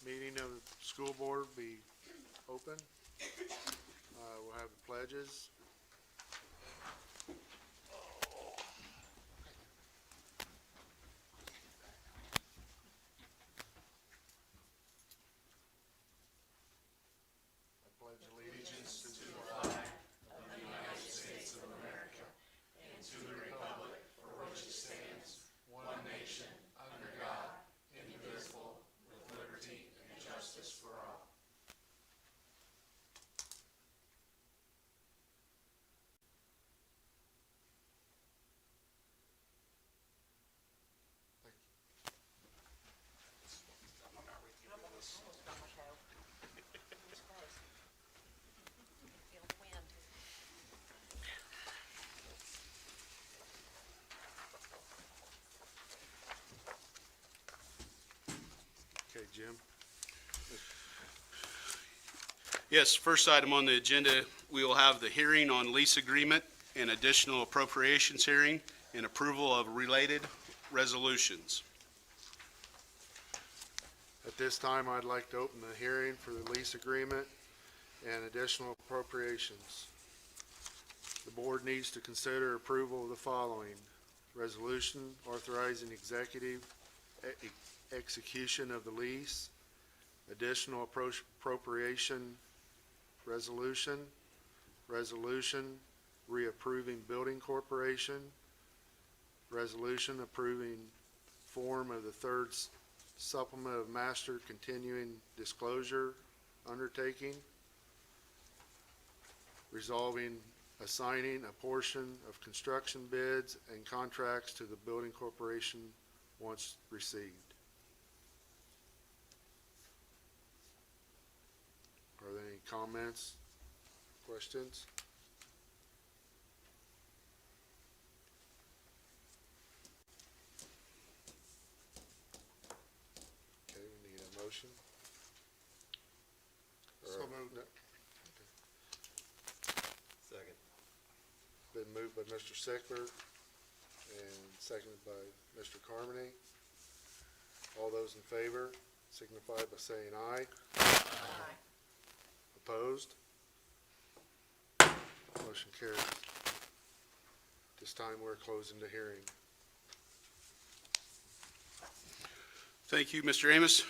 meeting of the school board be open. We'll have the pledges. I pledge allegiance to the flag of the United States of America and to the republic for which it stands, one nation, under God, indivisible, with liberty and justice for all. Okay, Jim. Yes, first item on the agenda, we will have the hearing on lease agreement and additional appropriations hearing and approval of related resolutions. At this time, I'd like to open the hearing for the lease agreement and additional appropriations. The board needs to consider approval of the following: resolution authorizing executive execution of the lease, additional appropriation resolution, resolution reapproving building corporation, resolution approving form of the third supplement of master continuing disclosure undertaking, resolving assigning a portion of construction bids and contracts to the building corporation once received. Are there any comments, questions? Okay, we need a motion. So moved. No. Second. Been moved by Mr. Sickler and seconded by Mr. Carmody. All those in favor signify by saying aye. Aye. Opposed? Motion carries. This time we're closing the hearing. Thank you, Mr. Amos.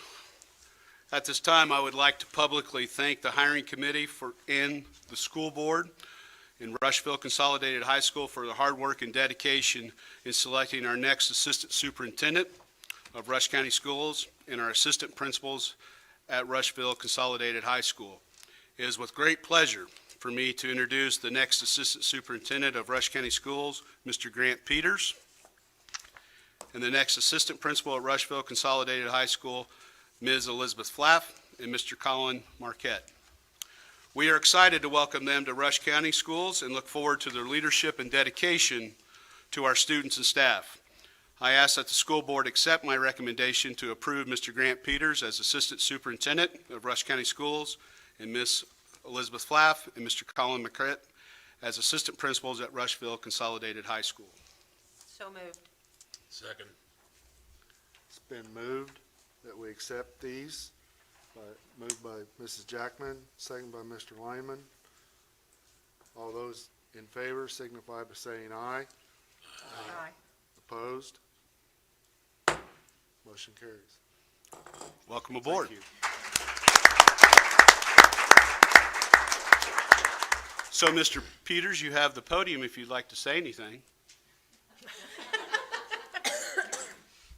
At this time, I would like to publicly thank the hiring committee and the school board in Rushville Consolidated High School for their hard work and dedication in selecting our next assistant superintendent of Rush County Schools and our assistant principals at Rushville Consolidated High School. It is with great pleasure for me to introduce the next assistant superintendent of Rush County Schools, Mr. Grant Peters, and the next assistant principal at Rushville Consolidated High School, Ms. Elizabeth Flaff and Mr. Colin Marquette. We are excited to welcome them to Rush County Schools and look forward to their leadership and dedication to our students and staff. I ask that the school board accept my recommendation to approve Mr. Grant Peters as assistant superintendent of Rush County Schools and Ms. Elizabeth Flaff and Mr. Colin Marquette as assistant principals at Rushville Consolidated High School. So moved. Second. It's been moved that we accept these. Moved by Mrs. Jackman, seconded by Mr. Lyman. All those in favor signify by saying aye. Aye. Opposed? Motion carries. Welcome aboard. Thank you. So, Mr. Peters, you have the podium if you'd like to say anything.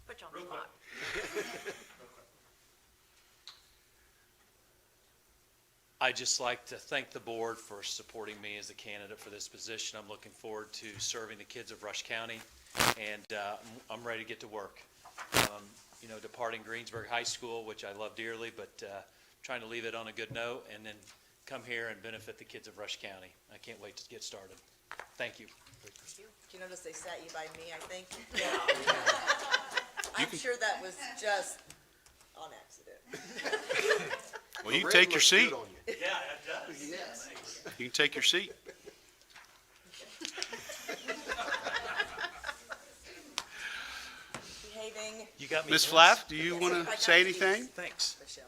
Put you on the spot. I'd just like to thank the board for supporting me as a candidate for this position. I'm looking forward to serving the kids of Rush County, and I'm ready to get to work. Departing Greensburg High School, which I love dearly, but trying to leave it on a good note, and then come here and benefit the kids of Rush County. I can't wait to get started. Thank you. Did you notice they sat you by me, I think? Yeah. I'm sure that was just on accident. Well, you can take your seat. Yeah, it does. Yes. You can take your seat. Behaving. You got me. Ms. once. Flaff, do you want to say anything? Thanks. Michelle.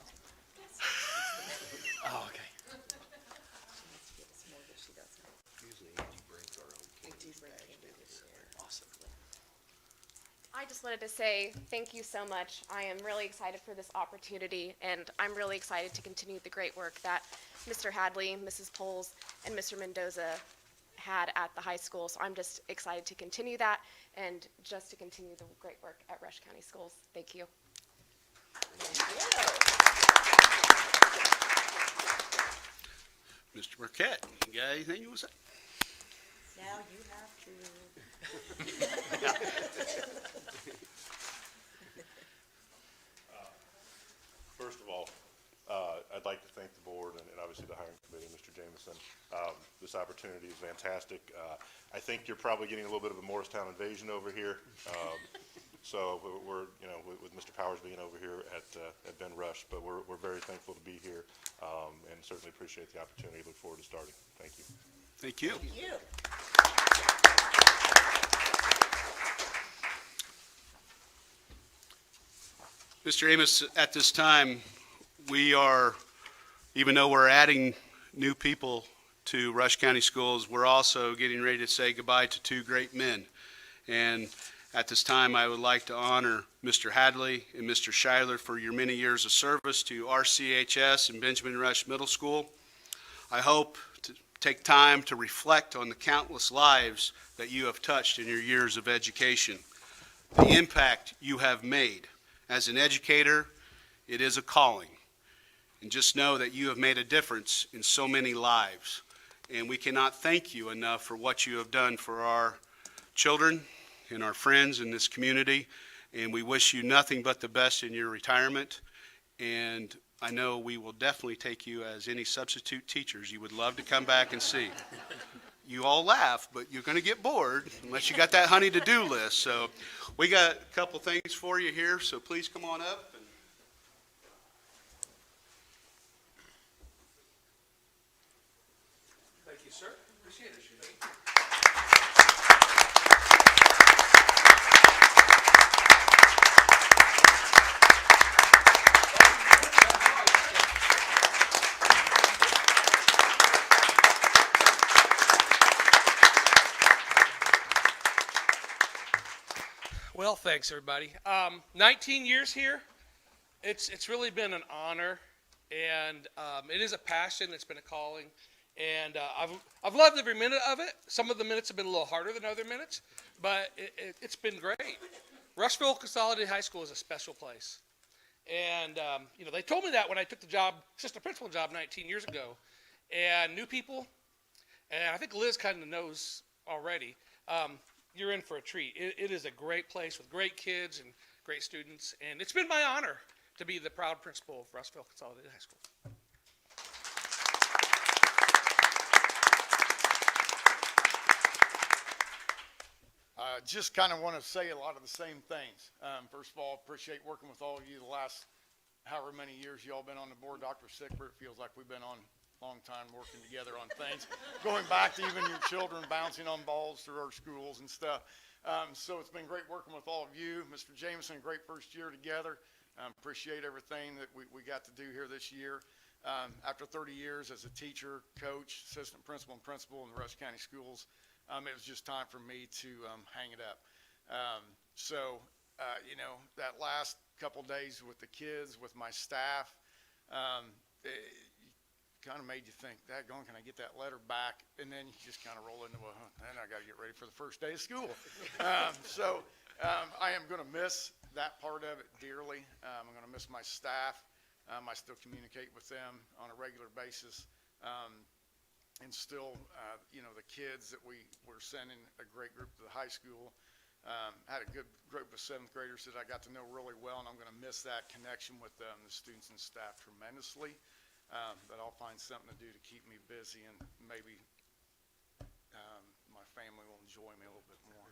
just wanted to say thank you so much. I am really excited for this opportunity, and I'm really excited to continue the great work that Mr. Hadley, Mrs. Poles, and Mr. Mendoza had at the high school. So I'm just excited to continue that and just to continue the great work at Rush County Schools. Thank you. Mr. Burkett, you got anything you want to say? Now you have to. First of all, I'd like to thank the board and obviously the hiring committee, Mr. Jameson. This opportunity is fantastic. I think you're probably getting a little bit of a Morristown invasion over here. So we're, you know, with Mr. Powers being over here at Ben Rush, but we're very thankful to be here and certainly appreciate the opportunity. Look forward to starting. Thank you. Thank you. Thank you. Mr. Amos, at this time, we are, even though we're adding new people to Rush County Schools, we're also getting ready to say goodbye to two great men. And at this time, I would like to honor Mr. Hadley and Mr. Schuyler for your many years of service to RCHS and Benjamin Rush Middle School. I hope to take time to reflect on the countless lives that you have touched in your years of education, the impact you have made. As an educator, it is a calling. And just know that you have made a difference in so many lives. And we cannot thank you enough for what you have done for our children and our friends in this community. And we wish you nothing but the best in your retirement. And I know we will definitely take you as any substitute teachers you would love to come back and see. You all laugh, but you're going to get bored unless you got that honey to-do list. So we got a couple things for you here, so please come on up. Thank you, sir. Appreciate it. Well, thanks everybody. 19 years here. It's really been an honor, and it is a passion. It's been a calling, and I've loved every minute of it. Some of the minutes have been a little harder than other minutes, but it's been great. Rushville Consolidated High School is a special place, and you know, they told me that when I took the job, assistant principal job 19 years ago, and new people, and I think Liz kind of knows already. You're in for a treat. It is a great place with great kids and great students, and it's been my honor to be the proud principal of Rushville Consolidated High School. I just kind of want to say a lot of the same things. First of all, appreciate working with all of you the last however many years you all been on the board. Dr. Sickbert, it feels like we've been on long time working together on things, going back to even your children bouncing on balls through our schools and stuff. So it's been great working with all of you. Mr. Jameson, great first year together. Appreciate everything that we got to do here this year. After 30 years as a teacher, coach, assistant principal, and principal in the Rush County Schools, it was just time for me to hang it up. You know, that last couple days with the kids, with my staff, kind of made you think, daggone, can I get that letter back? And then you just kind of roll into, well, then I got to get ready for the first day of school. I am going to miss that part of it dearly. I'm going to miss my staff. I still communicate with them on a regular basis. And still, you know, the kids that we're sending, a great group to the high school. Had a good group of seventh graders that I got to know really well, and I'm going to miss that connection with the students and staff tremendously. But I'll find something to do to keep me busy, and maybe my family will enjoy me a little bit more.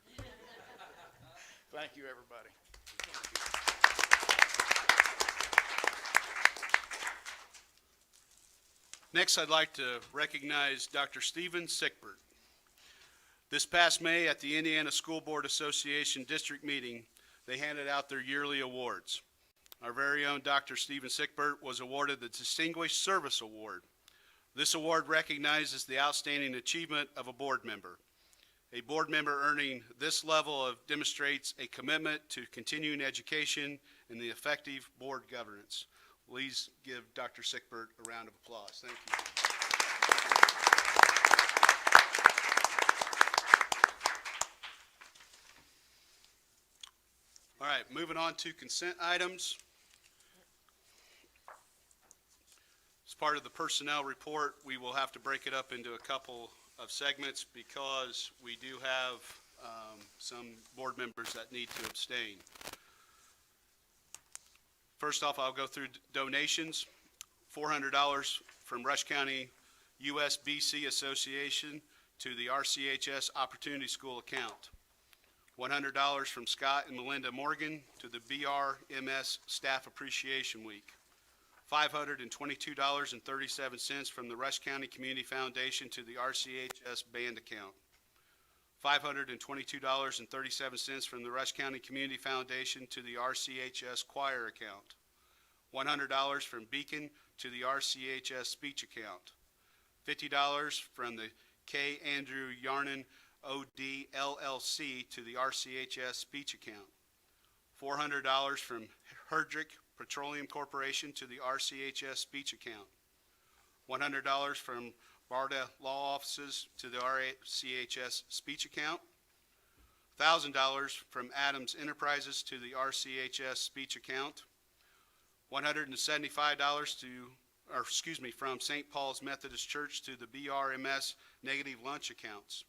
Thank you, everybody. Next, I'd like to recognize Dr. Stephen Sickbert. This past May at the Indiana School Board Association district meeting, they handed out their yearly awards. Our very own Dr. Stephen Sickbert was awarded the Distinguished Service Award. This award recognizes the outstanding achievement of a board member. A board member earning this level of demonstrates a commitment to continuing education and the effective board governance. Please give Dr. Sickbert a round of applause. Thank you. All right, moving on to consent items. As part of the personnel report, we will have to break it up into a couple of segments because we do have some board members that need to abstain. First off, I'll go through donations. $400 from Rush County USBC Association to the RCHS Opportunity School account. $100 from Scott and Melinda Morgan to the BRMS Staff Appreciation Week. $522.37 from the Rush County Community Foundation to the RCHS Band account. $522.37 from the Rush County Community Foundation to the RCHS Choir account. $100 from Beacon to the RCHS Speech account. $50 from the K. Andrew Yarnan OD LLC to the RCHS Speech account. $400 from Herdrick Petroleum Corporation to the RCHS Speech account. $100 from BARDA Law Offices to the RCHS Speech account. $1,000 from Adams Enterprises to the RCHS Speech account. $175 from St. Paul's Methodist Church to the BRMS Negative Lunch accounts.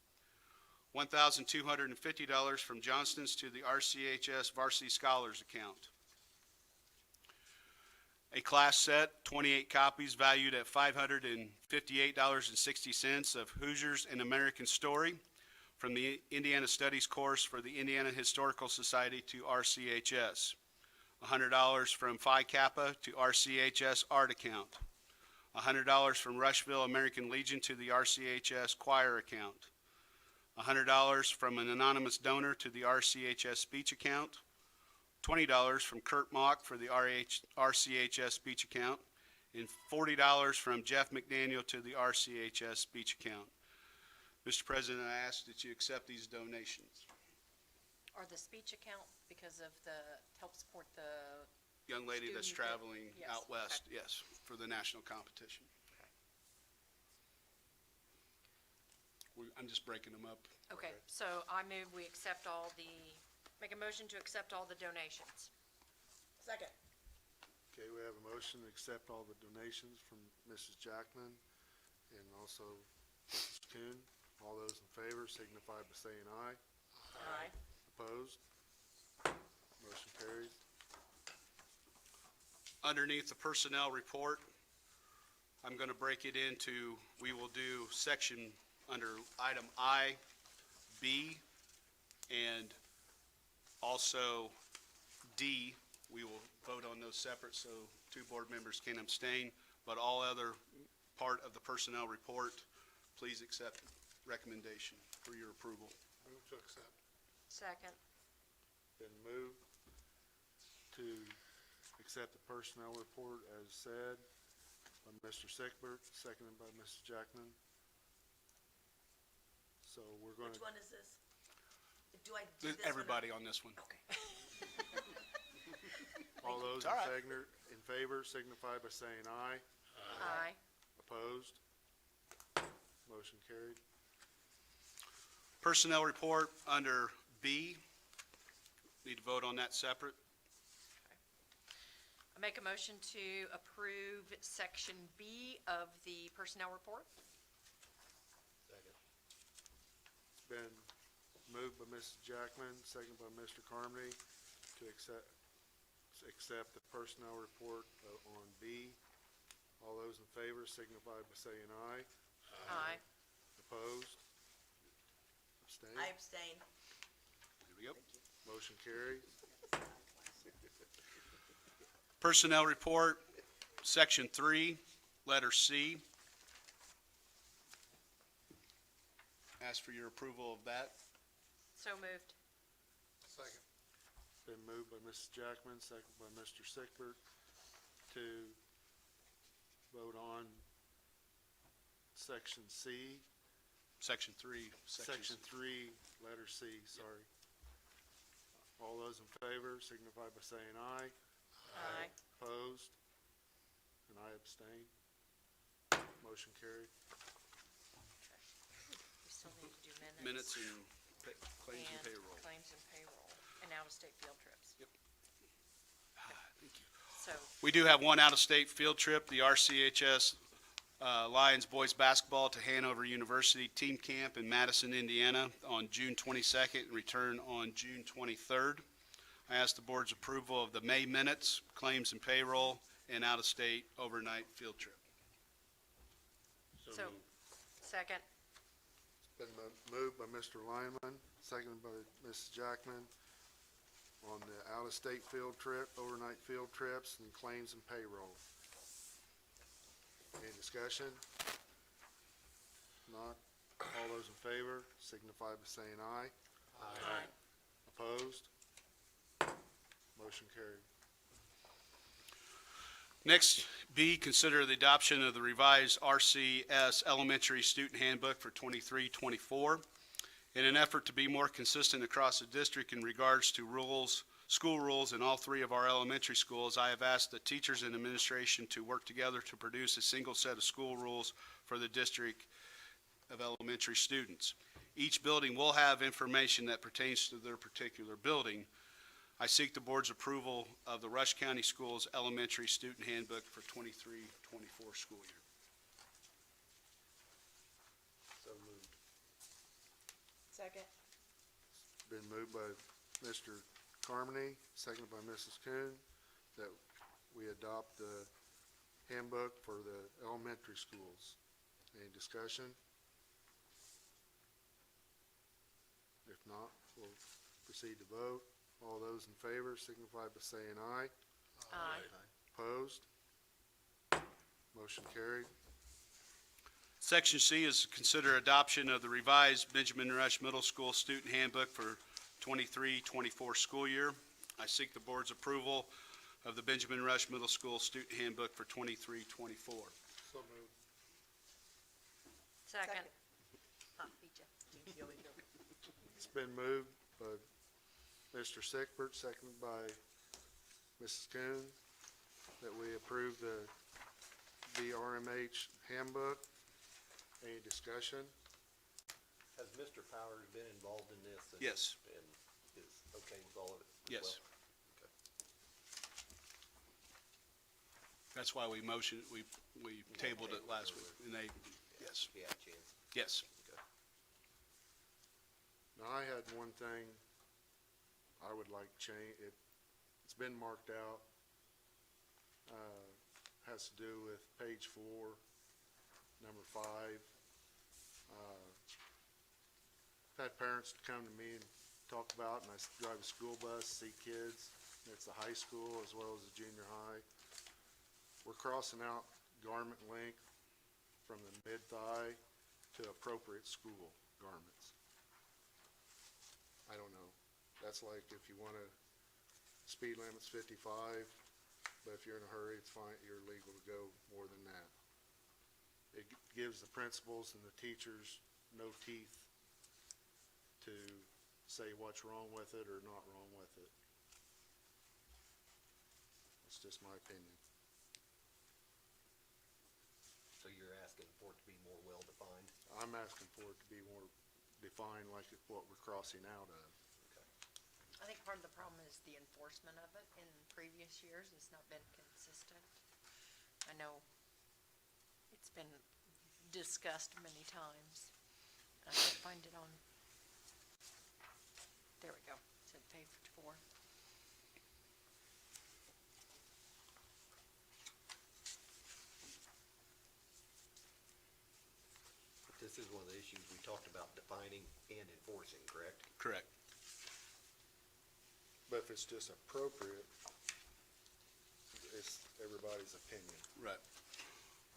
$1,250 from Johnston's to the RCHS Varsity Scholars account. A class set, 28 copies valued at $558.60 of Hoosiers and American Story from the Indiana Studies course for the Indiana Historical Society to RCHS. $100 from Phi Kappa to RCHS Art account. $100 from Rushville American Legion to the RCHS Choir account. $100 from an anonymous donor to the RCHS Speech account. $20 from Kurt Mock for the RCHS Speech account, and $40 from Jeff McDaniel to the RCHS Speech account. Mr. President, I ask that you accept these donations. Or the speech account because of help support the, Young lady that's Student that- traveling yes, out west, okay. yes, for the national competition. I'm just breaking them up. okay, so I move we accept make a motion to accept all the donations. Second. Okay, we have a motion to accept all the donations from Mrs. Jackman and also Mrs. Kuhn. All those in favor signify by saying aye. Aye. Opposed? Motion carries. Underneath the personnel report, I'm going to break it into, we will do section under item I, B, and also D. We will vote on those separate so two board members can abstain, but all other part of the personnel report, please accept recommendation for your approval. Move to accept. Second. Been moved to accept the personnel report as said by Mr. Sickbert, seconded by Mrs. Jackman. So we're going Which to, one is this? Do I do this one? Everybody on this one. Okay. all those All right. in favor signify by saying aye. Aye. Opposed? Motion carried. Personnel report under B. Need to vote on that separate. I make a motion to approve section B of the personnel report. It's been moved by Mrs. Jackman, seconded by Mr. Carmody to accept the personnel report on B. All those in favor signify by saying aye. Aye. Opposed? Abstained? I abstain. There we go. Motion carried. Personnel report, section 3, letter C. Ask for your approval of that. So moved. Second. Been moved by Mrs. Jackman, seconded by Mr. Sickbert to vote on section C Section 3, Section 3, letter C, sorry. All those in favor signify by saying aye. Aye. Opposed? And I abstain. Motion carried. We still need to do minutes and claims and payroll. Claims and payroll, and out-of-state field trips. Thank you. So, We do have one out-of-state field trip, the RCHS Lions Boys Basketball to Hanover University Team Camp in Madison, Indiana on June 22nd and return on June 23rd. I ask the board's approval of the May minutes, claims and payroll, and out-of-state overnight field trip. so, second, Been moved by Mr. Lyman, seconded by Mrs. Jackman on the out-of-state field trip, overnight field trips, and claims and payroll. Any discussion? Not. All those in favor signify by saying aye. Aye. Opposed? Motion carried. Next, B, consider the adoption of the revised RCS Elementary Student Handbook for 23-24. In an effort to be more consistent across the district in regards to rules, school rules in all three of our elementary schools, I have asked the teachers and administration to work together to produce a single set of school rules for the district of elementary students. Each building will have information that pertains to their particular building. I seek the board's approval of the Rush County Schools Elementary Student Handbook for 23-24 school year. So moved. Second. Been moved by Mr. Carmody, seconded by Mrs. Kuhn, that we adopt the handbook for the elementary schools. Any discussion? If not, we'll proceed to vote. All those in favor signify by saying aye. aye. Opposed? Motion carried. Section C is to consider adoption of the revised Benjamin Rush Middle School Student Handbook for 23-24 school year. I seek the board's approval of the Benjamin Rush Middle School Student Handbook for 23-24. So moved. Second, Beat ya. It's been moved by Mr. Sickbert, seconded by Mrs. Kuhn, that we approve the BRMH handbook. Any discussion? Has Mr. Powers been involved in this? Yes. And is okay with all of it? as Yes. well? Okay. That's why we tabled it last week, and they, yes, Yeah, chance. yes. Now, I had one thing I would like change. It's been marked out. Has to do with page 4, number 5. I've had parents come to me and talk about, and I drive a school bus, see kids. It's the high school as well as the junior high. We're crossing out garment length from the mid-thigh to appropriate school garments. I don't know. That's like if you want to, speed limit's 55, but if you're in a hurry, it's fine, you're legal to go more than that. It gives the principals and the teachers no teeth to say what's wrong with it or not wrong with it. It's just my opinion. So you're asking for it to be more well-defined? I'm asking for it to be more defined like what we're crossing out of. I think part of the problem is the enforcement of it in previous years. It's not been consistent. I know it's been discussed many times. I can't find it on, there we go. It's at page 4. But this is one of the issues we talked about, defining and enforcing, correct? Correct. But if it's just appropriate, it's everybody's opinion. Right.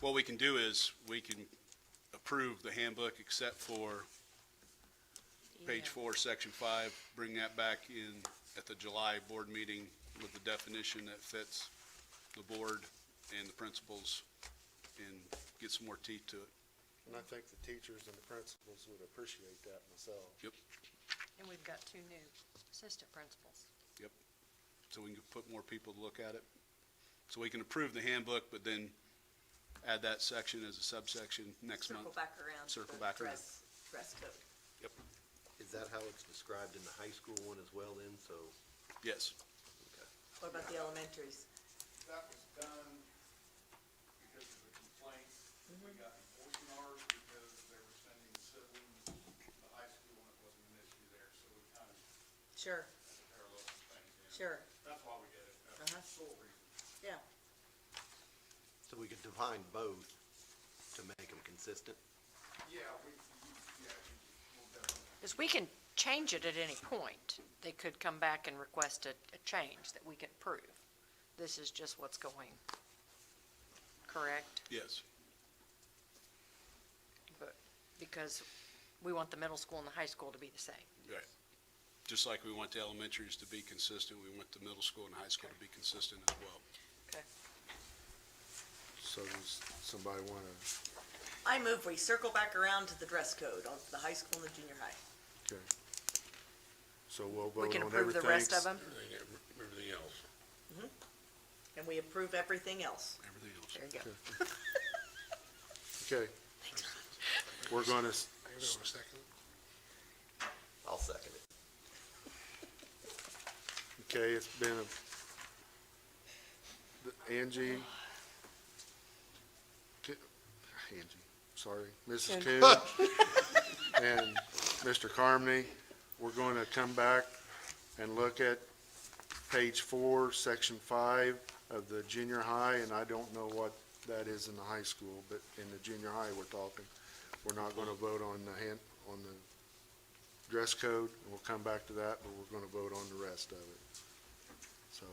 What we can do is, we can approve the handbook except for page 4, section 5, bring that back in at the July board meeting with the definition that fits the board and the principals, and get some more teeth to it. And I think the teachers and the principals would appreciate that myself. And we've got 2 new assistant principals. So we can put more people to look at it. So we can approve the handbook, but then add that section as a subsection next month. Circle back around to Circle the back around. dress code. Is that how it's described in the high school one as well then, so? Yes. What about the elementaries? That was done because of the complaints. We got enforcement orders because they were sending siblings to the high school and it wasn't an issue there, so we kind of Sure, parallel some things in. sure, That's why we did it. That's the sole reason. yeah. So we could define both to make them consistent? Yeah, we'll definitely. Because we can change it at any point. They could come back and request a change that we can approve. This is just what's going, correct? Yes. But, because we want the middle school and the high school to be the same. Right. Just like we want the elementaries to be consistent, we want the middle school and high school to be consistent as well. Okay. So does somebody wanna, I move we circle back around to the dress code on the high school and the junior high. okay. So we'll vote We on can everything. approve the rest of them? Everything else. And we approve everything else. Everything else. There you go. Okay. We're gonna, I'll second it. okay, it's been Angie, sorry, Mrs. Coon, and Mr. Carmody, we're going to come back and look at page 4, section 5 of the junior high, and I don't know what that is in the high school, but in the junior high we're talking. We're not going to vote on the dress code, and we'll come back to that, but we're going to vote on the rest of it. So,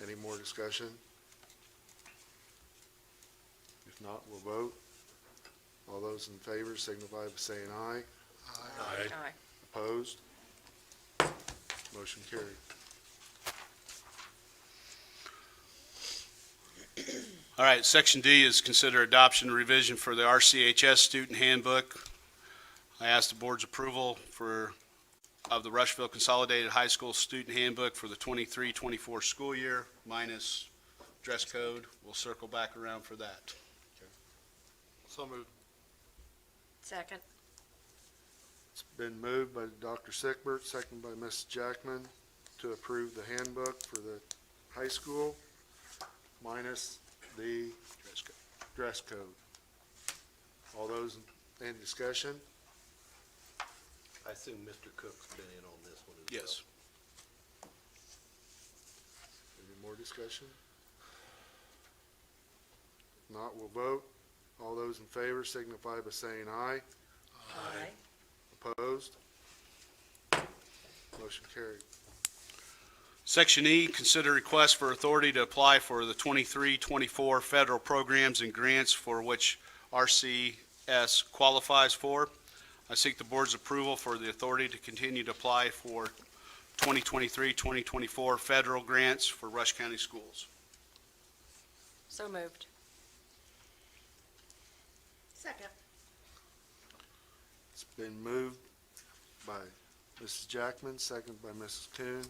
any more discussion? If not, we'll vote. All those in favor signify by saying aye. Aye. Opposed? Motion carried. All right, section D is consider adoption and revision for the RCHS student handbook. I ask the board's approval of the Rushville Consolidated High School student handbook for the 23-24 school year, minus dress code. We'll circle back around for that. So moved. Second? It's been moved by Dr. Sickbert, seconded by Mrs. Jackman, to approve the handbook for the high school, minus the Dress code. dress code. All those in discussion? I assume Mr. Cook's been in on this one as well. Yes. Any more discussion? Not, we'll vote. All those in favor signify by saying aye. Aye. Opposed? Motion carried. Section E, consider request for authority to apply for the 23-24 federal programs and grants for which RCS qualifies for. I seek the board's approval for the authority to continue to apply for 2023-2024 federal grants for Rush County schools. So moved. Second. It's been moved by Mrs. Jackman, seconded by Mrs. Coon,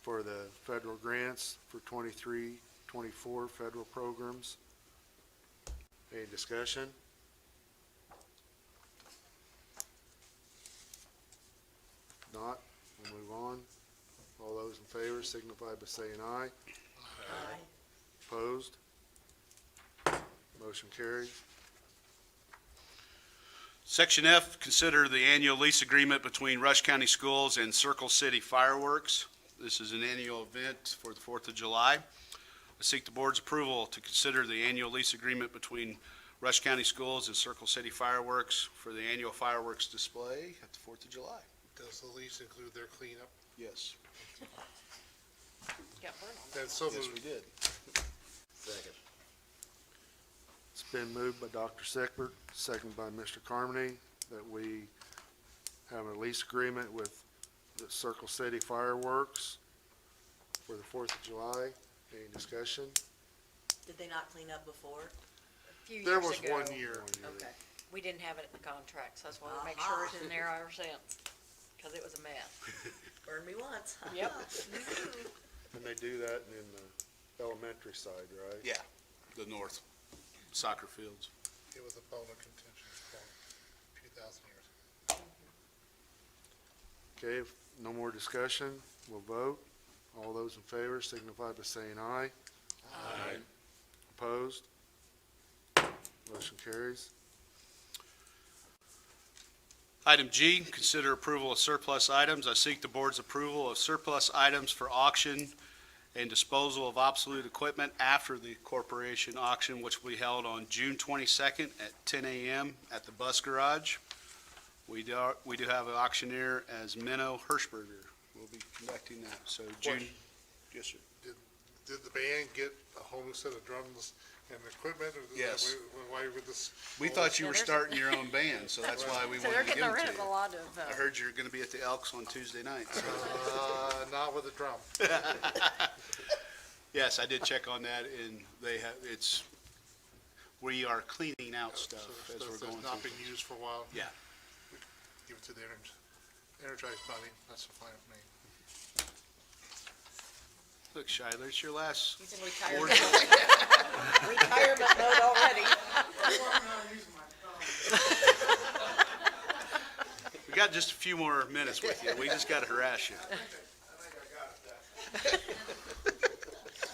for the federal grants for 23-24 federal programs. Any discussion? Not, we'll move on. All those in favor signify by saying aye. Aye. Opposed? Motion carried. Section F, consider the annual lease agreement between Rush County Schools and Circle City Fireworks. This is an annual event for the 4th of July. I seek the board's approval to consider the annual lease agreement between Rush County Schools and Circle City Fireworks for the annual fireworks display at the 4th of July. Does the lease include their cleanup? Yes. Got burned on. That's so Yes, we moved. did. Second. It's been moved by Dr. Sickbert, seconded by Mr. Carmody, that we have a lease agreement with the Circle City Fireworks for the 4th of July. Any discussion? Did they not clean up before? few There years was ago. 1 year. Okay. We didn't have it in the contract, so that's why we make sure it's in there ever since, because it was a mess. Burn me once. Yep. And they do that in the elementary side, right? Yeah, the north soccer fields. It was a bone of contention for a few thousand years. Okay, if no more discussion, we'll vote. All those in favor signify by saying aye. Aye. Opposed? Motion carries. Item G, consider approval of surplus items. I seek the board's approval of surplus items for auction and disposal of obsolete equipment after the corporation auction, which will be held on June 22nd at 10 a.m. at the bus garage. We do have an auctioneer as Menno Hirschberger. We'll be conducting that, so June. Yes, sir. Did the band get a whole new set of drums and equipment? Or Yes. Why would this? We thought you were starting your own band, so that's why we So they're wanted to getting give rid them of to a you. lot of, I heard you're gonna be at the Elks on Tuesday night, so. Not with a drum. Yes, I did check on that, and they have, we are cleaning out stuff So as we're it's going not through. been used for a while. Yeah. Give it to the Energized Bunny. That's fine with me. Look, Shiler, it's your last He's in board. retirement. Retirement mode already. We got just a few more minutes with you. We just gotta harass you.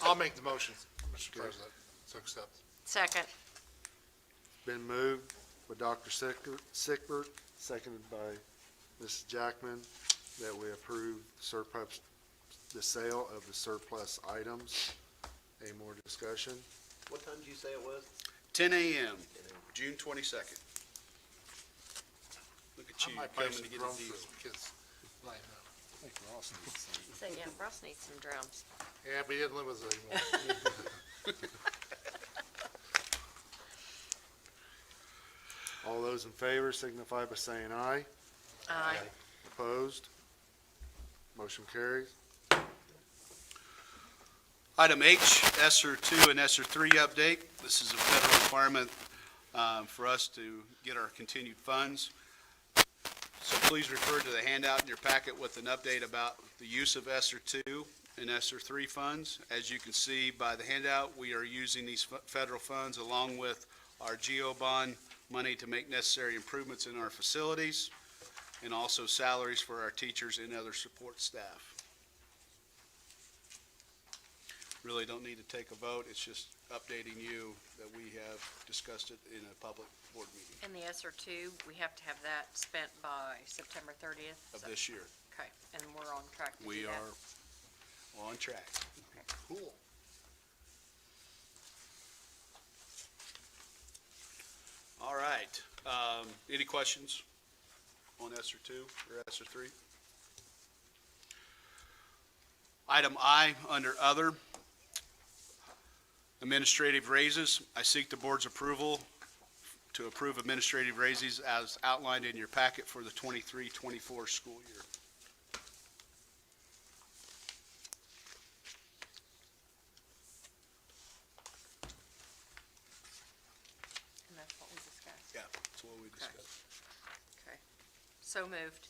I'll make the motion, Mr. President, to accept. second. Been moved by Dr. Sickbert, seconded by Mrs. Jackman, that we approve the sale of the surplus items. Any more discussion? What time did you say it was? 10 a.m., June 22nd. Look at I you, might buy coming some to get a drums deal. for some kids. Line up. So, yeah, Russ needs some drums. Yeah, but he didn't live with us anymore. All those in favor signify by saying aye. Aye. Opposed? Motion carries. Item H, ESSER 2 and ESSER 3 update. This is a federal requirement for us to get our continued funds. So please refer to the handout in your packet with an update about the use of ESSER 2 and ESSER 3 funds. As you can see by the handout, we are using these federal funds along with our GO bond money to make necessary improvements in our facilities and also salaries for our teachers and other support staff. Really don't need to take a vote, it's just updating you that we have discussed it in a public board meeting And the SR two, we have to have that spent by September 30th. of so- this year. Okay, and we're on track to do We that. are on track. Cool. All right, any questions on ESSER 2 or ESSER 3? Item I, under Other, administrative raises. I seek the board's approval to approve administrative raises as outlined in your packet for the 23-24 school year. And that's what we discussed. Yeah, that's what we discussed. Okay. So moved.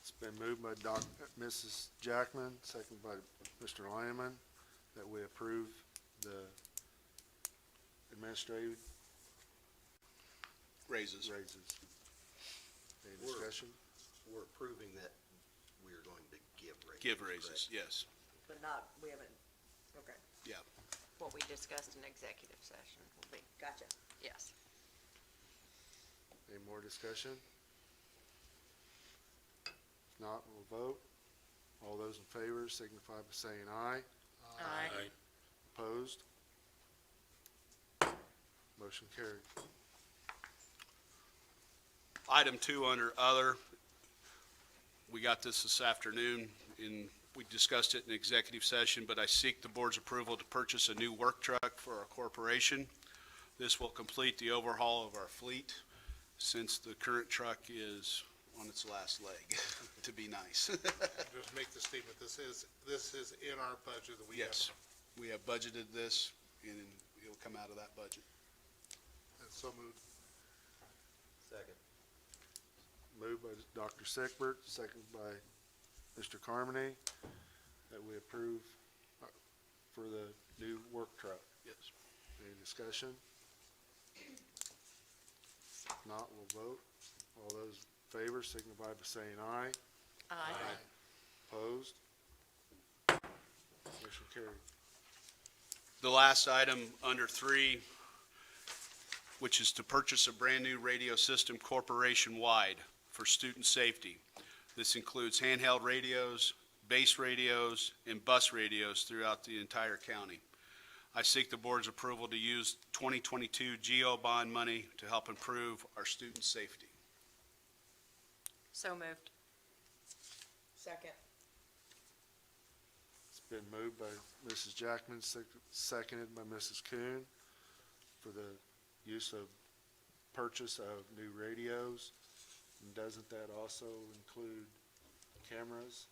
It's been moved by Mrs. Jackman, seconded by Mr. Lyman, that we approve the administrative Raises. raises. Any We're- discussion? We're approving that we are going to give raises. Give raises, yes. But not, we haven't, okay, What we discussed in executive session will be, gotcha. yes. Any more discussion? If not, we'll vote. All those in favor signify by saying aye. Aye. Opposed? Motion carried. Item 2 under Other, we got this afternoon, we discussed it in executive session, but I seek the board's approval to purchase a new work truck for our corporation. This will complete the overhaul of our fleet, since the current truck is on its last leg, to be nice. Just make the statement, this is in our budget that we have. Yes, we have budgeted this and it'll come out of that budget. And so moved. Second. Moved by Dr. Sickbert, seconded by Mr. Carmody, that we approve for the new work truck. Yes. Any discussion? If not, we'll vote. All those in favor signify by saying aye. Aye. Opposed? Motion carried. The last item under 3, which is to purchase a brand-new radio system corporation-wide for student safety. This includes handheld radios, base radios, and bus radios throughout the entire county. I seek the board's approval to use 2022 GO bond money to help improve our student safety. So moved. Second. It's been moved by Mrs. Jackman, seconded by Mrs. Kuhn, for the use of purchase of new radios. And doesn't that also include cameras?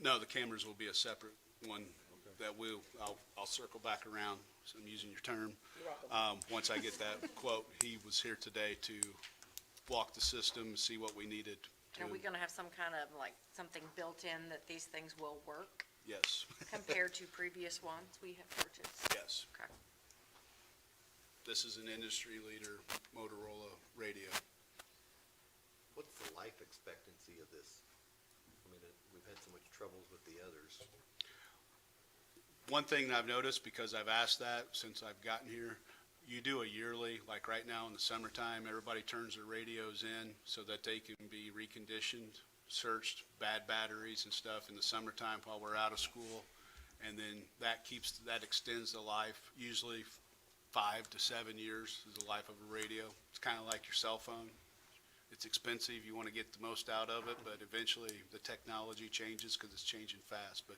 No, the cameras will be a separate one that I'll circle back around, so I'm using your term. You're welcome. Once I get that quote, he was here today to walk the system, see what we needed to. Are we gonna have some kind of, like, something built in that these things will work Yes, compared to previous ones we have purchased? yes. Okay. This is an industry leader Motorola radio. What's the life expectancy of this? I mean, we've had so much troubles with the others. One thing that I've noticed, because I've asked that since I've gotten here, you do a yearly, like right now in the summertime, everybody turns their radios in so that they can be reconditioned, searched, bad batteries and stuff in the summertime while we're out of school. And then that extends the life, usually 5 to 7 years is the life of a radio. It's kind of like your cell phone. It's expensive, you want to get the most out of it, but eventually the technology changes because it's changing fast. But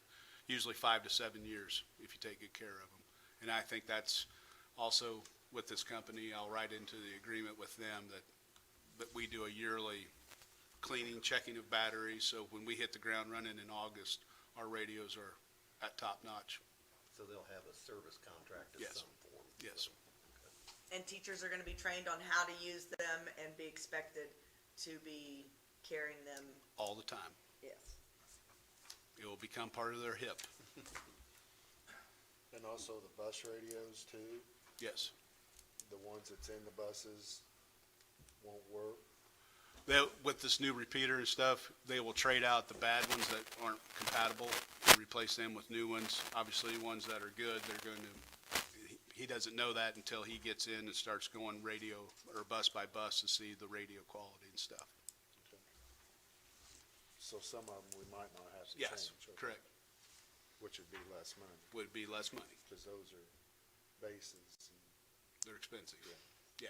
usually 5 to 7 years if you take good care of them. And I think that's also with this company, I'll write into the agreement with them that we do a yearly cleaning, checking of batteries, so when we hit the ground running in August, our radios are at top notch. So they'll have a service contract of Yes. some form. Yes. And teachers are gonna be trained on how to use them and be expected to be carrying them, All the time. yes. It will become part of their hip. And also the bus radios too, Yes. the ones that's in the buses won't work. With this new repeater and stuff, they will trade out the bad ones that aren't compatible and replace them with new ones. Obviously, ones that are good, they're going to, he doesn't know that until he gets in and starts going radio or bus by bus to see the radio quality and stuff. So some of them we might not have to Yes, change. Okay. correct. Which would be less money, Would be less money. because those are bases. They're expensive. Yeah.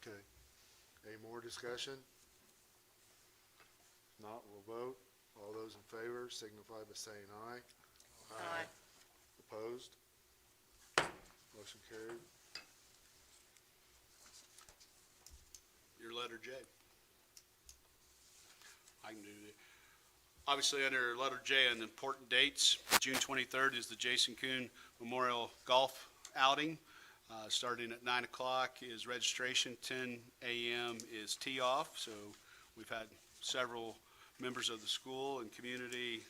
Okay. Any more discussion? If not, we'll vote. All those in favor signify by saying aye. Aye. Opposed? Motion carried. Your letter J. I can do it. Obviously, under letter J, on important dates, June 23rd is the Jason Kuhn Memorial Golf Outing. Starting at 9 o'clock is registration, 10 a.m. is tee-off. So we've had several members of the school and community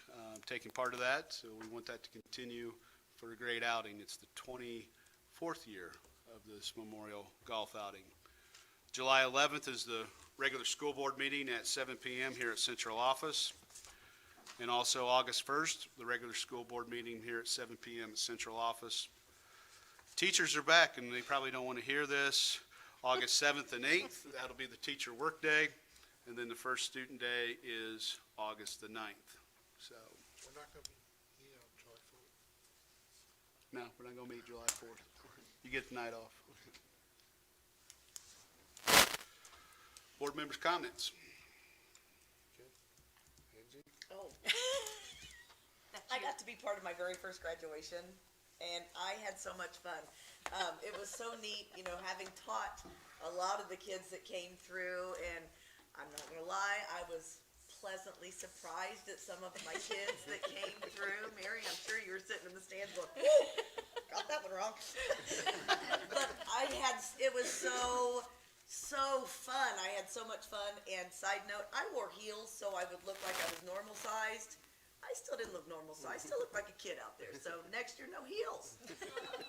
taking part of that. So we want that to continue for a great outing. It's the 24th year of this Memorial Golf Outing. July 11th is the regular school board meeting at 7 p.m. here at Central Office. And also August 1st, the regular school board meeting here at 7 p.m. at Central Office. Teachers are back, and they probably don't want to hear this. August 7th and 8th, that'll be the teacher workday. And then the first student day is August the 9th. So, We're not gonna be, July 4th. no, we're not going to meet July 4th. You get the night off. Board members' comments. Angie? Oh. I got to be part of my very first graduation, and I had so much fun. It was so neat, having taught a lot of the kids that came through, and I'm not gonna lie, I was pleasantly surprised at some of my kids that came through. Mary, I'm sure you were sitting in the stands going, "Woo, got that one wrong." But it was so fun. I had so much fun. And side note, I wore heels so I would look like I was normal sized. I still didn't look normal sized. I still looked like a kid out there. So next year, no heels.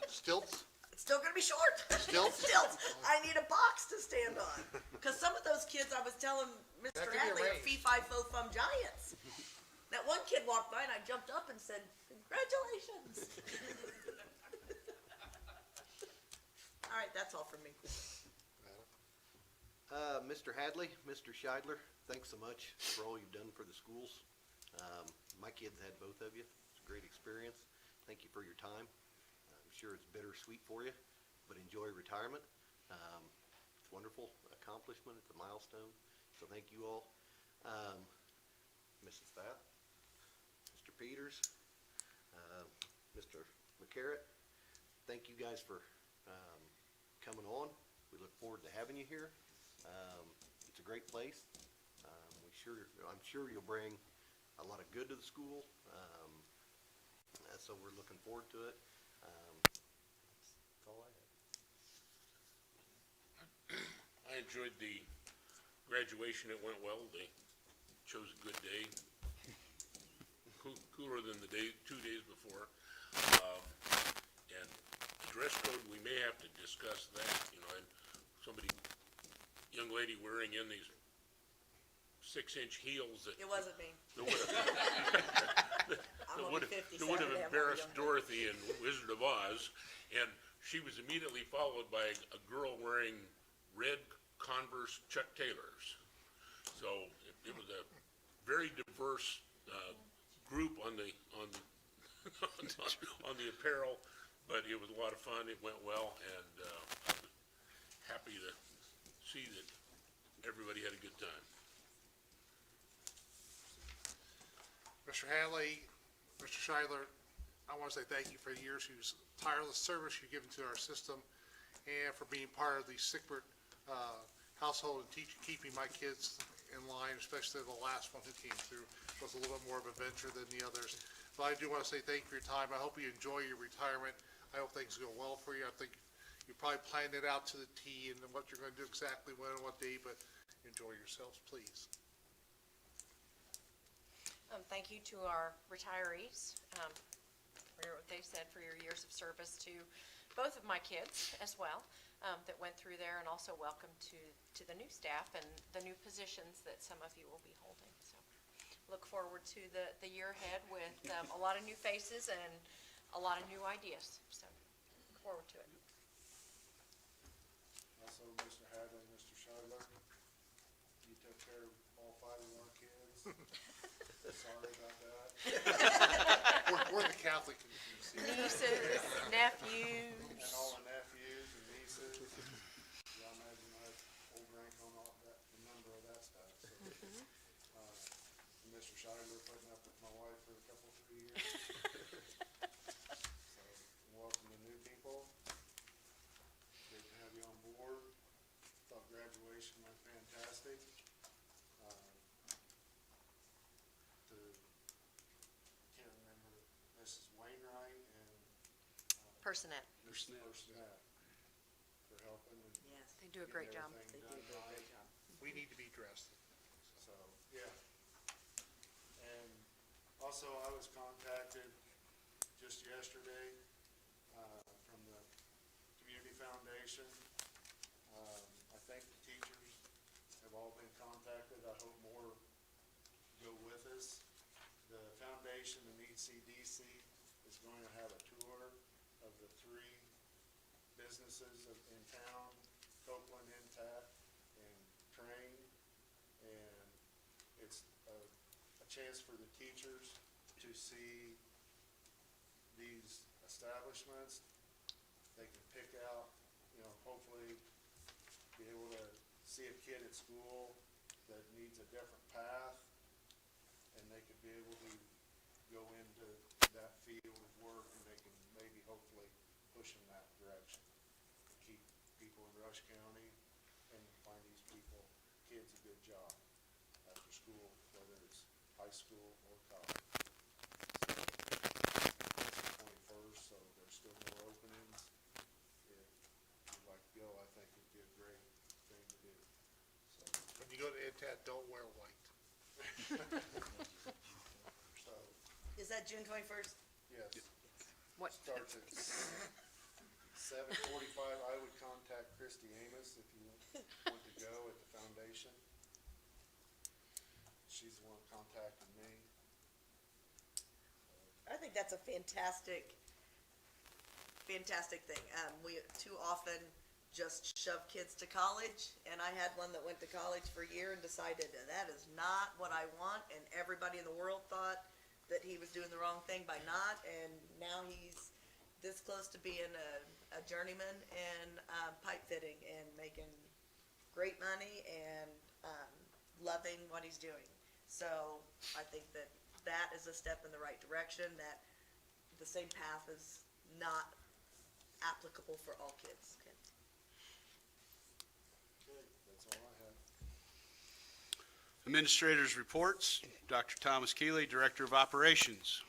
Stilts? It's still gonna be short. Stilts? Stilts. I need a box to stand on. Because some of those kids, I was telling Mr. That could be Hadley, are arranged. fee-fi-fo-fum giants. That one kid walked by and I jumped up and said, "Congratulations." All right, that's all from me. Mr. Hadley, Mr. Scheidler, thanks so much for all you've done for the schools. My kids had both of you. It's a great experience. Thank you for your time. I'm sure it's bittersweet for you, but enjoy retirement. It's a wonderful accomplishment. It's a milestone. So thank you all. Mrs. Bath, Mr. Peters, Mr. McCarrett, thank you guys for coming on. We look forward to having you here. It's a great place. I'm sure you'll bring a lot of good to the school. So we're looking forward to it. That's all I have. I enjoyed the graduation. It went well. They chose a good day. Cooler than the 2 days before. And dress code, we may have to discuss that, and young lady wearing in these 6-inch heels that It wasn't me. that would I'm that only would have 50 that would have Saturday. I'm not embarrassed young. Dorothy in Wizard of Oz, and she was immediately followed by a girl wearing red Converse Chuck Taylors. So it was a very diverse group on the on the apparel, but it was a lot of fun. It went well, and I was happy to see that everybody had a good time. Mr. Hadley, Mr. Scheidler, I want to say thank you for the years, whose tireless service you've given to our system, and for being part of the Sickbert household and keeping my kids in line, especially the last one who came through was a little bit more of a venture than the others. But I do want to say thank you for your time. I hope you enjoy your retirement. I hope things go well for you. I think you probably planned it out to the T and what you're going to do exactly when and what day, but enjoy yourselves, please. Thank you to our retirees, for what they said, for your years of service to both of my kids as well, that went through there, and also welcome to the new staff and the new positions that some of you will be holding. So look forward to the year ahead with a lot of new faces and a lot of new ideas. So look forward to it. Also, Mr. Hadley, Mr. Scheidler, you took care of all 5 of our kids. Sorry about that. We're the Catholic community. Nieces, nephews. And all the nephews and nieces. Yeah, I imagine I have old rank on all that, the number of that stuff, so. And Mr. Scheidler putting up with my wife for a couple, 3 years. So, welcome to new people. Great to have you on board. Thought graduation went fantastic. Can't remember, Mrs. Wainwright and Personette. Mrs. Personette for helping and Yes, They do a great job. everything they do done a great right. job. We need to be dressed. So, yeah. And also, I was contacted just yesterday, from the Community Foundation. I think the teachers have all been contacted. I hope more go with us. The foundation and ECDC is going to have a tour of the 3 businesses in town, Copeland, Intact, and Train. And it's a chance for the teachers to see these establishments. They can pick out, hopefully be able to see a kid at school that needs a different path, and they could be able to go into that field of work, and they can maybe hopefully push in that direction to keep people in Rush County and find these kids a good job after school, whether it's high school or college. So, 21st, so there's still more openings. If you'd like to go, I think it'd be a great thing to do. So, When you go to Ed don't wear white. so, Is that June 21st? yes. What? Starts at 7:45. I would contact Christy Amos if you want to go at the foundation. She's the one that contacted me. I think that's a fantastic thing. We too often just shove kids to college, and I had one that went to college for a year and decided that is not what I want, and everybody in the world thought that he was doing the wrong thing by not, and now he's this close to being a journeyman in pipe fitting and making great money and loving what he's doing. So I think that is a step in the right direction, that the same path is not applicable for all kids. Okay. Okay, that's all I have. Administrators' reports. Dr. Thomas Keeley, Director of Operations.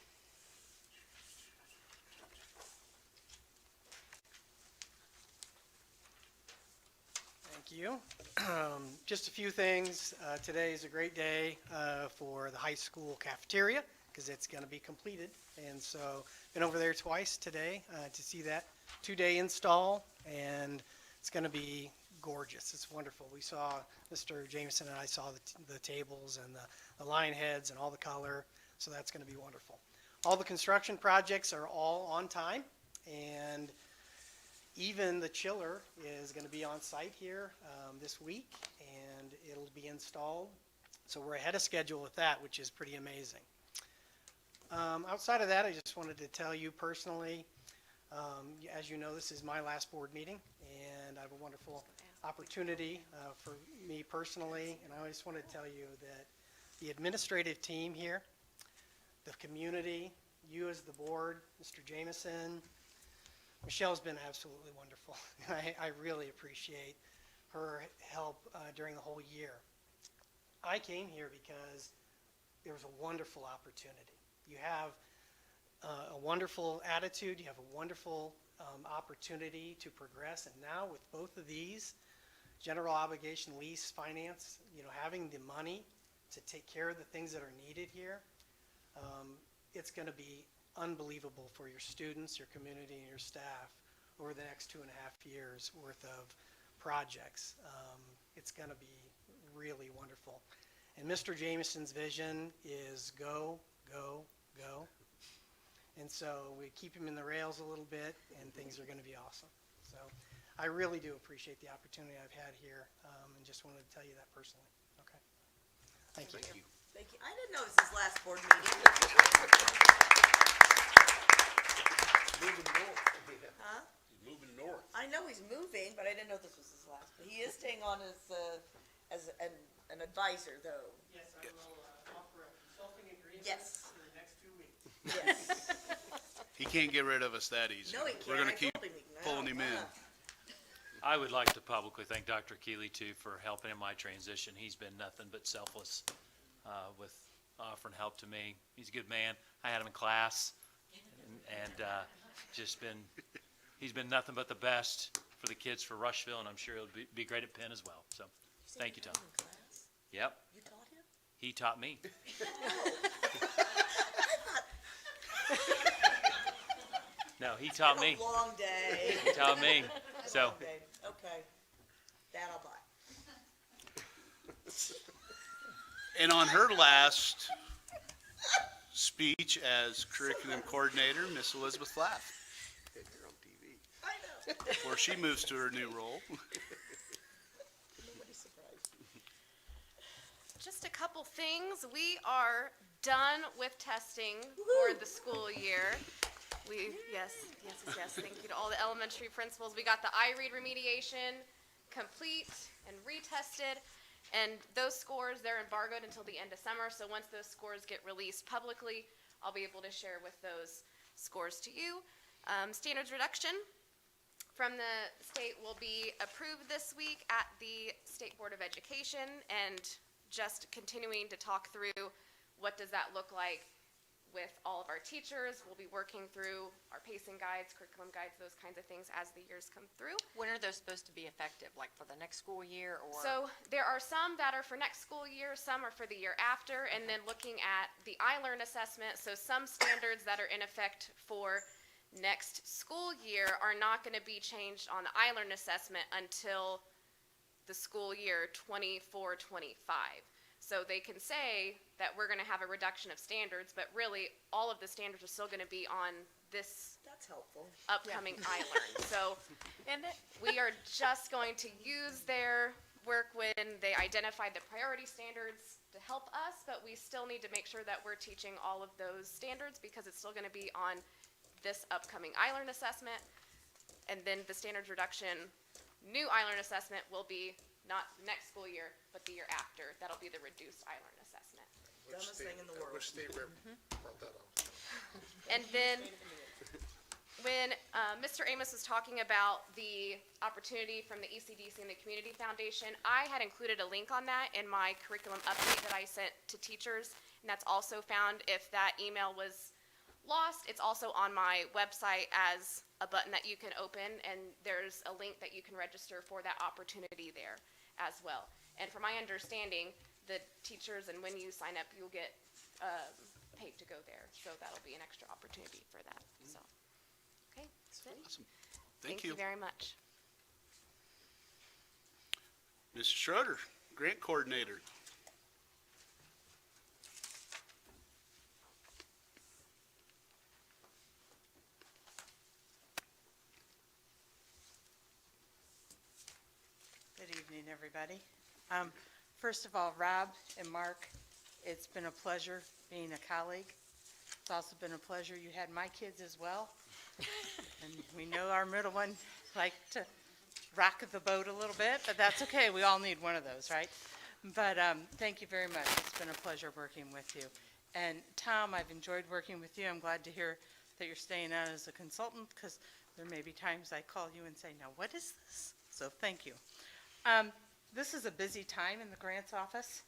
Thank you. Just a few things. Today is a great day for the high school cafeteria because it's going to be completed. And so been over there twice today to see that 2-day install, and it's going to be gorgeous. It's wonderful. We saw, Mr. Jameson and I saw the tables and the line heads and all the color, so that's going to be wonderful. All the construction projects are all on time, and even the chiller is going to be on site here this week, and it'll be installed. So we're ahead of schedule with that, which is pretty amazing. Outside of that, I just wanted to tell you personally, as you know, this is my last board meeting, and I have a wonderful opportunity for me personally, and I just want to tell you that the administrative team here, the community, you as the board, Mr. Jameson, Michelle's been absolutely wonderful. I really appreciate her help during the whole year. I came here because there was a wonderful opportunity. You have a wonderful attitude, you have a wonderful opportunity to progress, and now with both of these, general obligation lease, finance, having the money to take care of the things that are needed here, it's going to be unbelievable for your students, your community, and your staff over the next 2.5 years worth of projects. It's going to be really wonderful. And Mr. Jameson's vision is go, go, go. And so we keep him in the rails a little bit, and things are going to be awesome. So I really do appreciate the opportunity I've had here, and just wanted to tell you that personally. Okay. Thank you. Thank you. Thank you. I didn't know it was his last board meeting. Moving north. Huh? He's moving north. I know he's moving, but I didn't know this was his last. But he is staying on as an advisor, though. Yes, I will offer a consulting agreement Yes. for the next 2 weeks. Yes. He can't get rid of us that easy. No, he can't. We're going I to keep told him he- no, pulling him in. I would like to publicly thank Dr. Keeley, too, for helping in my transition. He's been nothing but selfless with offering help to me. He's a good man. I had him in class, and he's been nothing but the best for the kids for Rushville, and I'm sure he'll be great at Penn as well. So, thank you, Tom. In class? Yep, You taught him? he taught me. No, he taught me. It's been a long day. He taught me. So, Long day. Okay. That I'll buy. And on her last speech as curriculum coordinator, Miss Elizabeth Laff, You're on TV. I know. before she moves to her new role. Nobody's surprised. Just a couple things. We are done with testing for the school year. Yes, thank you to all the elementary principals. We got the iRead remediation complete and retested, and those scores, they're embargoed until the end of summer, so once those scores get released publicly, I'll be able to share with those scores to you. Standards reduction from the state will be approved this week at the State Board of Education, and just continuing to talk through what does that look like with all of our teachers? We'll be working through our pacing guides, curriculum guides, those kinds of things as the years come through. When are those supposed to be effective, like for the next school year or? So there are some that are for next school year, some are for the year after, and then looking at the iLearn assessment, so some standards that are in effect for next school year are not going to be changed on the iLearn assessment until the school year 24-25. So they can say that we're going to have a reduction of standards, but really all of the standards are still going to be on this That's helpful. upcoming iLearn. So And it, we are just going to use their work when they identify the priority standards to help us, but we still need to make sure that we're teaching all of those standards because it's still going to be on this upcoming iLearn assessment. And then the standards reduction, new iLearn assessment will be not next school year, but the year after. That'll be the reduced iLearn assessment. Dumbest thing in the world. Which state rep brought that up? And then when Mr. Amos was talking about the opportunity from the ECDC and the Community Foundation, I had included a link on that in my curriculum update that I sent to teachers, and that's also found if that email was lost. It's also on my website as a button that you can open, and there's a link that you can register for that opportunity there as well. And from my understanding, the teachers, and when you sign up, you'll get paid to go there, so that'll be an extra opportunity for that. So, okay, that's it. Awesome. Thank you very much. Mrs. Schroeder, Grant Coordinator. Good evening, everybody. First of all, Rob and Mark, it's been a pleasure being a colleague. It's also been a pleasure you had my kids as well. And we know our middle one liked to rock the boat a little bit, but that's okay. We all need one of those, right? But thank you very much. It's been a pleasure working with you. And Tom, I've enjoyed working with you. I'm glad to hear that you're staying on as a consultant because there may be times I call you and say, now what is this? So thank you. This is a busy time in the grants office.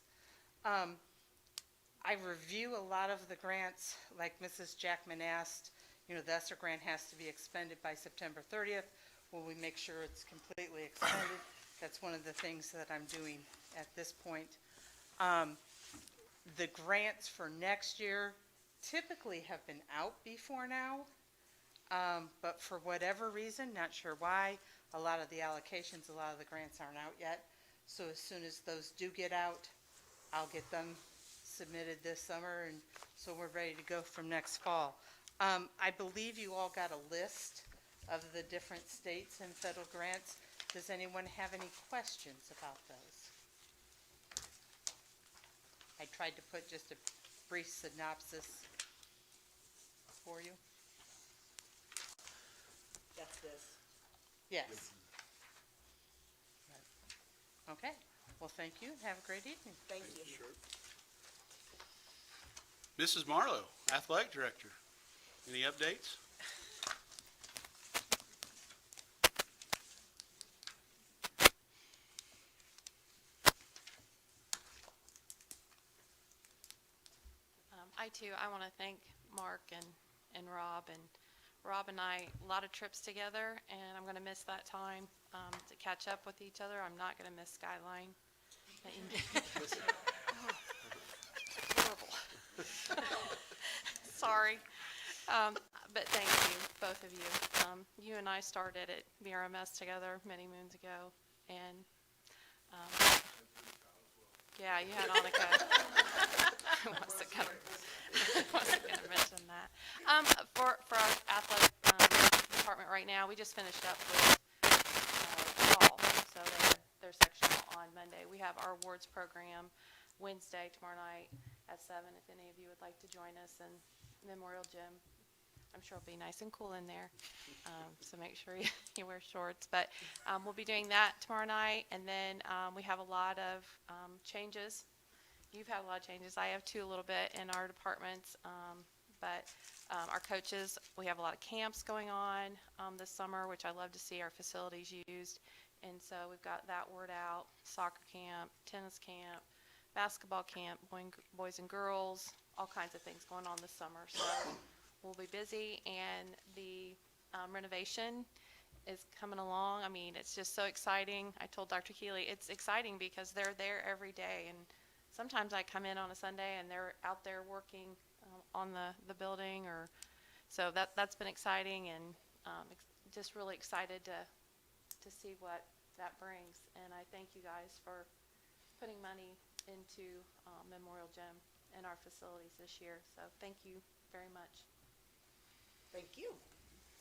I review a lot of the grants, like Mrs. Jackman asked, the ESSER grant has to be expended by September 30th. Will we make sure it's completely expended? That's one of the things that I'm doing at this point. The grants for next year typically have been out before now, but for whatever reason, not sure why, a lot of the allocations, a lot of the grants aren't out yet. So as soon as those do get out, I'll get them submitted this summer, and so we're ready to go from next fall. I believe you all got a list of the different states and federal grants. Does anyone have any questions about those? I tried to put just a brief synopsis for you. That's this. Yes. Okay. Well, thank you, and have a great evening. Thank you. Mrs. Marlowe, Athletic Director. Any updates? I want to thank Mark and Rob. And Rob and I, a lot of trips together, and I'm going to miss that time to catch up with each other. I'm not going to miss Skyline. Horrible. Sorry. But thank you, both of you. You and I started at BRMS together many moons ago, and yeah, you had Annika. I wasn't gonna mention that. For our athletic department right now, we just finished up with fall, so they had their sectional on Monday. We have our awards program Wednesday, tomorrow night at 7. If any of you would like to join us in Memorial Gym, I'm sure it'll be nice and cool in there. So make sure you wear shorts. But we'll be doing that tomorrow night, and then we have a lot of changes. You've had a lot of changes. I have too, a little bit in our departments. But our coaches, we have a lot of camps going on this summer, which I love to see our facilities used. And so we've got that word out: soccer camp, tennis camp, basketball camp, boys and girls, all kinds of things going on this summer. So we'll be busy, and the renovation is coming along. I mean, it's just so exciting. I told Dr. Keeley, it's exciting because they're there every day, and sometimes I come in on a Sunday and they're out there working on the building, or so that's been exciting, and just really excited to see what that brings. And I thank you guys for putting money into Memorial Gym and our facilities this year. So thank you very much. Thank you.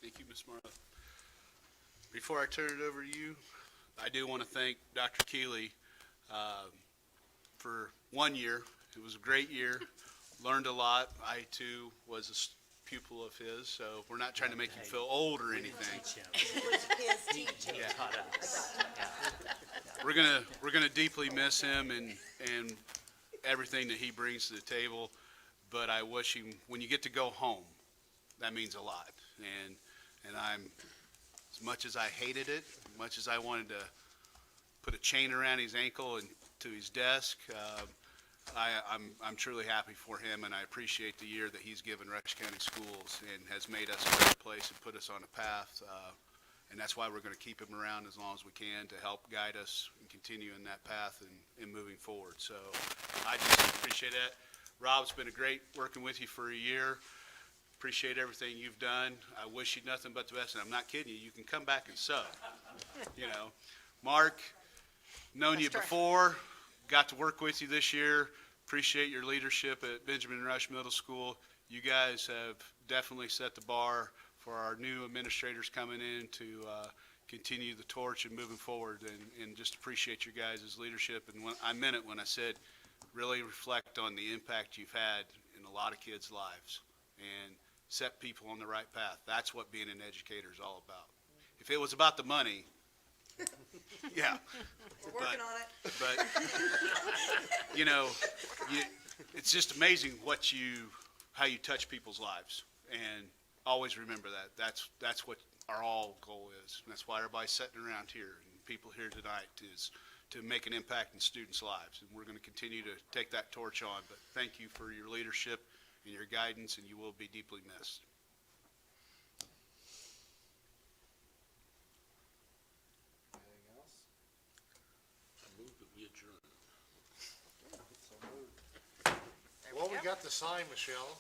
Thank you, Ms. Martha. Before I turn it over to you, I do want to thank Dr. Keeley for 1 year. It was a great year. Learned a lot. I, too, was a pupil of his, so we're not trying to make you feel old or anything. It was his teaching. We're gonna deeply miss him and everything that he brings to the table, but I wish him, when you get to go home, that means a lot. And I'm, as much as I hated it, much as I wanted to put a chain around his ankle and to his desk, I'm truly happy for him, and I appreciate the year that he's given Rush County Schools and has made us a better place and put us on a path. And that's why we're going to keep him around as long as we can to help guide us and continue in that path and moving forward. So I just appreciate that. Rob, it's been a great working with you for a year. Appreciate everything you've done. I wish you nothing but the best, and I'm not kidding you. You can come back and sub. You know, Mark, known you before, got to work with you this year. Appreciate your leadership at Benjamin Rush Middle School. You guys have definitely set the bar for our new administrators coming in to continue the torch and moving forward, and just appreciate your guys' leadership. And I meant it when I said really reflect on the impact you've had in a lot of kids' lives and set people on the right path. That's what being an educator is all about. If it was about the money, yeah. We're working on it. But, you know, it's just amazing how you touch people's lives. And always remember that. That's what our all goal is. And that's why everybody's sitting around here and people here tonight is to make an impact in students' lives. And we're going to continue to take that torch on. But thank you for your leadership and your guidance, and you will be deeply missed. Anything else? I move that we adjourn. So moved. Well, we got the sign, Michelle.